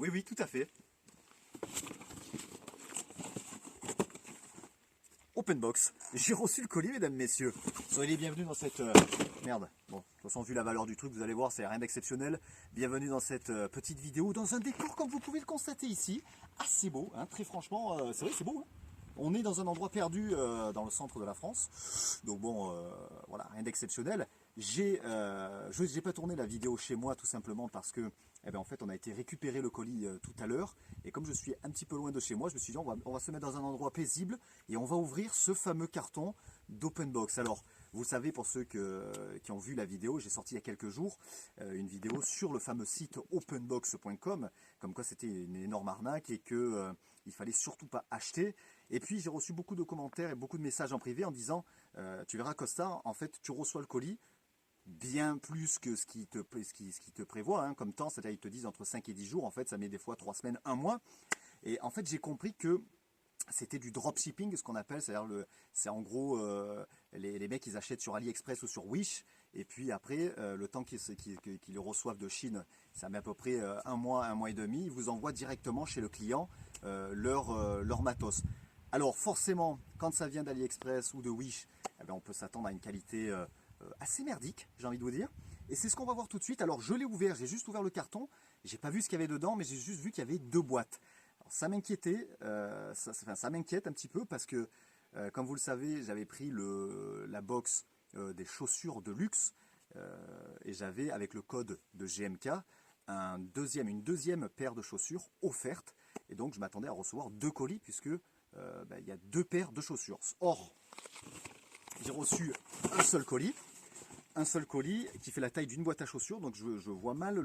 Oui, oui, tout à fait. Open box. J'ai reçu le colis, mesdames, messieurs. Soyez les bienvenus dans cette... Merde. Bon, de toute façon, vu la valeur du truc, vous allez voir, c'est rien d'exceptionnel. Bienvenue dans cette petite vidéo, dans un décor, comme vous pouvez le constater ici, assez beau, hein, très franchement, c'est vrai, c'est beau. Hein. On est dans un endroit perdu dans le centre de la France. Donc bon, voilà, rien d'exceptionnel. J'ai pas tourné la vidéo chez moi tout simplement parce que, eh ben, en fait, on a été récupérer le colis tout à l'heure. Et comme je suis un petit peu loin de chez moi, je me suis dit, on va se mettre dans un endroit paisible et on va ouvrir ce fameux carton d'open box. Alors, vous savez, pour ceux qui ont vu la vidéo, j'ai sorti il y a quelques jours une vidéo sur le fameux site openbox.com, comme quoi c'était une énorme arnaque et que il fallait surtout pas acheter. Et puis j'ai reçu beaucoup de commentaires et beaucoup de messages en privé en disant tu verras Costa, en fait tu reçois le colis bien plus que ce qui te prévoit hein, comme temps, c'est-à-dire ils te disent entre 5 et 10 jours, en fait ça met des fois 3 semaines, 1 mois. Et en fait j'ai compris que c'était du dropshipping, ce qu'on appelle, c'est-à-dire c'est en gros les mecs ils achètent sur AliExpress ou sur Wish, et puis après le temps qu'ils le reçoivent de Chine, ça met à peu près 1 mois et demi, ils vous envoient directement chez le client leur matos. Alors forcément, quand ça vient d'AliExpress ou de Wish, eh bien, on peut s'attendre à une qualité assez merdique, j'ai envie de vous dire. Et c'est ce qu'on va voir tout de suite. Alors je l'ai ouvert, j'ai juste ouvert le carton, j'ai pas vu ce qu'il y avait dedans, mais j'ai juste vu qu'il y avait 2 boîtes. Alors, ça m'inquiétait, ça m'inquiète un petit peu parce que, comme vous le savez, j'avais pris la box des chaussures de luxe et j'avais, avec le code de GMK, une deuxième paire de chaussures offerte. Et donc je m'attendais à recevoir 2 colis puisque il y a 2 paires de chaussures. Or, j'ai reçu un seul colis qui fait la taille d'une boîte à chaussures, donc je vois mal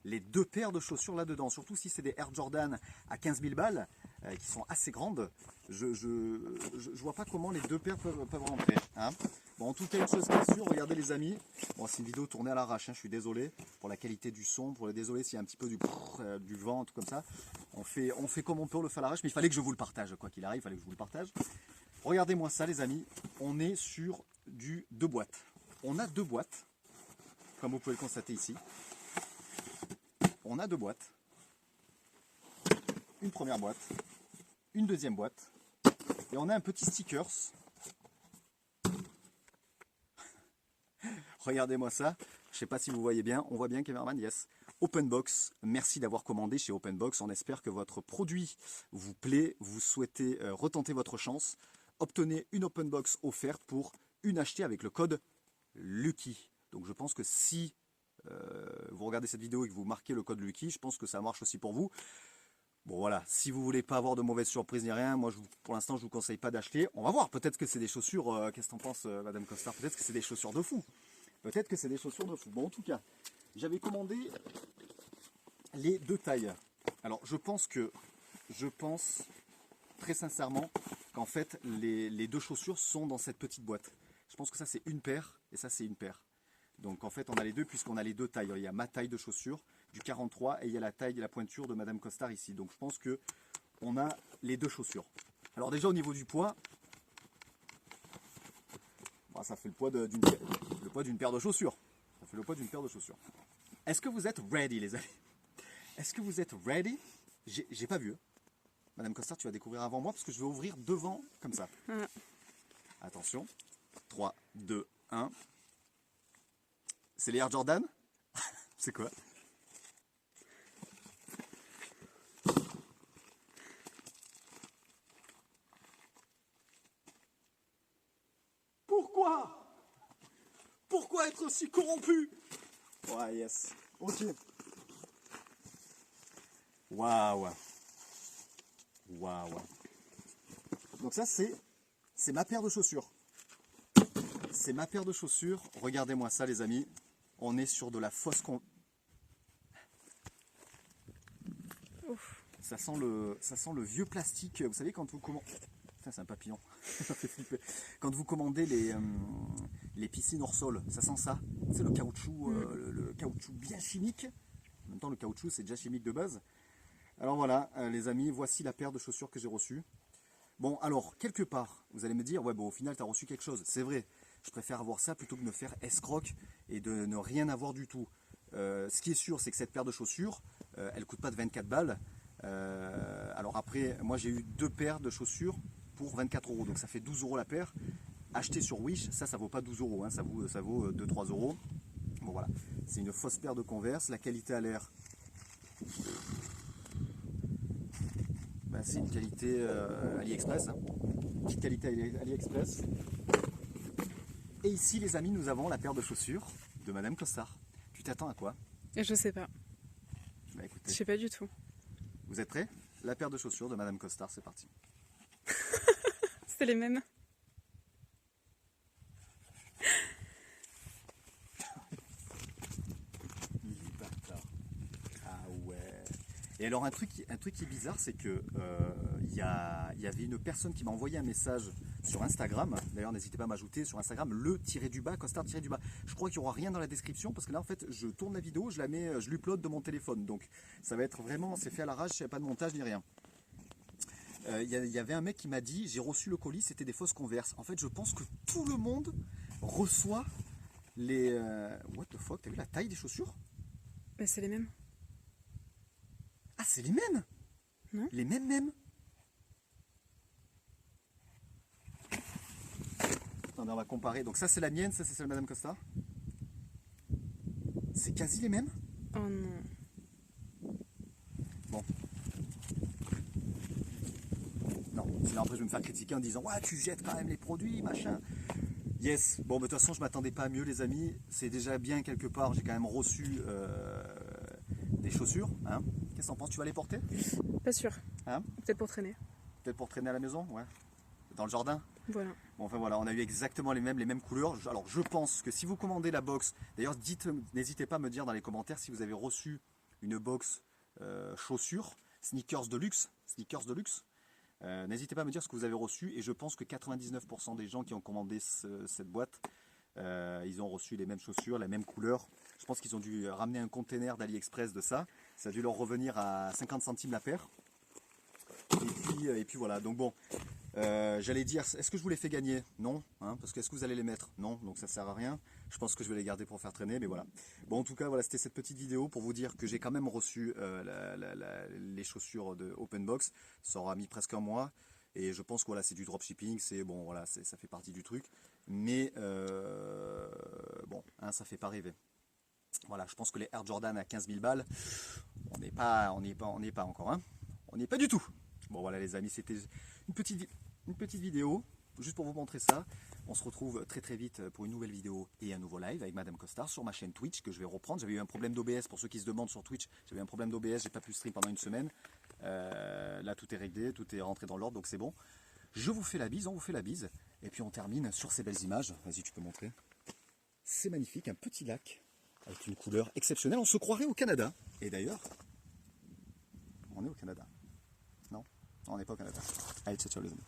les 2 paires de chaussures là-dedans, surtout si c'est des Air Jordan à 15 000 balles, qui sont assez grandes, je vois pas comment les 2 paires peuvent rentrer. Hein. Bon, en tout cas, une chose qui est sûre, regardez les amis, bon, c'est une vidéo tournée à l'arrache, hein, je suis désolé pour la qualité du son, désolé s'il y a un petit peu du vent, tout comme ça, on fait comme on peut, on le fait à l'arrache, mais il fallait que je vous le partage, quoi qu'il arrive, il fallait que je vous le partage. Regardez-moi ça les amis, on est sur du 2 boîtes. On a 2 boîtes, comme vous pouvez le constater ici. On a 2 boîtes. Une première boîte, une deuxième boîte. Et on a un petit stickers. Regardez-moi ça. Je ne sais pas si vous voyez bien. On voit bien Cameraman, yes. Openbox, merci d'avoir commandé chez Openbox. On espère que votre produit vous plaît. Vous souhaitez retenter votre chance. Obtenez une Openbox offerte pour une achetée avec le code Lucky. Donc je pense que si vous regardez cette vidéo et que vous marquez le code Lucky, je pense que ça marche aussi pour vous. Bon voilà, si vous voulez pas avoir de mauvaises surprises ni rien, moi pour l'instant je vous conseille pas d'acheter. On va voir, peut-être que c'est des chaussures, qu'est-ce que t'en penses Madame Costard? Peut-être que c'est des chaussures de fou. Peut-être que c'est des chaussures de fou. Bon en tout cas, j'avais commandé les 2 tailles. Alors je pense très sincèrement qu'en fait les 2 chaussures sont dans cette petite boîte. Je pense que ça c'est une paire et ça c'est une paire. Donc en fait on a les deux puisqu'on a les 2 tailles. Il y a ma taille de chaussures du 43 et il y a la taille, la pointure de Madame Costard ici. Donc je pense que on a les 2 chaussures. Alors déjà au niveau du poids, bon, ça fait le poids d'une paire de chaussures. Ça fait le poids d'une paire de chaussures. Est-ce que vous êtes ready les amis? Est-ce que vous êtes ready? J'ai pas vu. Madame Costard, tu vas découvrir avant moi parce que je vais ouvrir devant comme ça. Attention. 3, 2, 1. C'est les Air Jordan? C'est quoi? Pourquoi être aussi corrompu? Ouais, yes. Ok. Waouh. Waouh. Donc ça, c'est ma paire de chaussures. C'est ma paire de chaussures. Regardez-moi ça, les amis. On est sur de la fausse ça sent le vieux plastique. Vous savez, quand vous commandez... Putain, c'est un papillon. Ça fait flipper. Quand vous commandez les piscines hors sol, ça sent ça. C'est le caoutchouc, le caoutchouc bien chimique. En même temps, le caoutchouc, c'est déjà chimique de base. Alors voilà, les amis, voici la paire de chaussures que j'ai reçue. Bon, alors, quelque part, vous allez me dire, ouais, bon, au final, tu as reçu quelque chose. C'est vrai, je préfère avoir ça plutôt que de me faire escroc et de ne rien avoir du tout. Ce qui est sûr, c'est que cette paire de chaussures, elle coûte pas de 24 balles. Alors après, moi j'ai eu 2 paires de chaussures pour 24 euros, donc ça fait 12 euros la paire. Acheté sur Wish, ça vaut pas 12 euros, hein, ça vaut 2-3 euros. Bon voilà, c'est une fausse paire de Converse, la qualité a l'air... Ben, c'est une qualité AliExpress, hein. Petite qualité AliExpress. Et ici les amis, nous avons la paire de chaussures de Madame Costard. Tu t'attends à quoi? Je sais pas. Bah, écoutez, Je sais pas du tout. vous êtes prêts? La paire de chaussures de Madame Costard, c'est parti. C'est les mêmes. Ah ouais. Et alors un truc qui est bizarre, c'est que il y avait une personne qui m'a envoyé un message sur Instagram. D'ailleurs, n'hésitez pas à m'ajouter sur Instagram le-du-bas, Costard-du-bas. Je crois qu'il n'y aura rien dans la description parce que là, en fait, je tourne la vidéo, je l'upload de mon téléphone. Donc, ça va être vraiment, c'est fait à l'arrache, il n'y a pas de montage ni rien. Il y avait un mec qui m'a dit, j'ai reçu le colis, c'était des fausses Converse. En fait, je pense que tout le monde reçoit les... what the fuck, t'as vu la taille des chaussures? Bah, c'est les mêmes. Ah, c'est les mêmes? Non. Les mêmes? Attendez, on va comparer. Donc ça, c'est la mienne, ça, c'est celle de Madame Costard. C'est quasi les mêmes? Oh non. Bon. Non, sinon après je vais me faire critiquer en disant ouais, tu jettes quand même les produits, machin. Yes, bon, de toute façon, je m'attendais pas à mieux, les amis. C'est déjà bien quelque part, j'ai quand même reçu des chaussures. Hein. Qu'est-ce que t'en penses? Tu vas les porter? Pas sûr. Hein? Peut-être pour traîner. Peut-être pour traîner à la maison? Ouais. Dans le jardin? Voilà. Bon, enfin voilà, on a eu exactement les mêmes couleurs. Alors je pense que si vous commandez la box, d'ailleurs n'hésitez pas à me dire dans les commentaires si vous avez reçu une box chaussures, sneakers de luxe. N'hésitez pas à me dire ce que vous avez reçu et je pense que 99% des gens qui ont commandé cette boîte, ils ont reçu les mêmes chaussures, la même couleur. Je pense qu'ils ont dû ramener un container d'AliExpress de ça. Ça a dû leur revenir à 50 centimes la paire. Et puis voilà, donc bon, j'allais dire, est-ce que je vous les fais gagner? Non, hein, parce que est-ce que vous allez les mettre? Non, donc ça sert à rien. Je pense que je vais les garder pour faire traîner, mais voilà. Bon, en tout cas, voilà, c'était cette petite vidéo pour vous dire que j'ai quand même reçu les chaussures de Open Box. Ça aura mis presque un mois, et je pense que voilà, c'est du dropshipping, c'est bon, voilà, ça fait partie du truc, mais bon, hein, ça fait pas rêver. Voilà, je pense que les Air Jordan à 15 000 balles, on n'est pas encore, hein. On n'y est pas du tout. Bon voilà les amis, c'était une petite vidéo, juste pour vous montrer ça. On se retrouve très vite pour une nouvelle vidéo et un nouveau live avec Madame Costard sur ma chaîne Twitch que je vais reprendre. J'avais eu un problème d'OBS, pour ceux qui se demandent sur Twitch, j'avais un problème d'OBS, j'ai pas pu stream pendant une semaine. Là tout est réglé, tout est rentré dans l'ordre, donc c'est bon. Je vous fais la bise, on vous fait la bise, et puis on termine sur ces belles images. Vas-y, tu peux montrer. C'est magnifique, un petit lac avec une couleur exceptionnelle. On se croirait au Canada. Et d'ailleurs, on est au Canada. Non, on n'est pas au Canada. Allez, ciao les amis.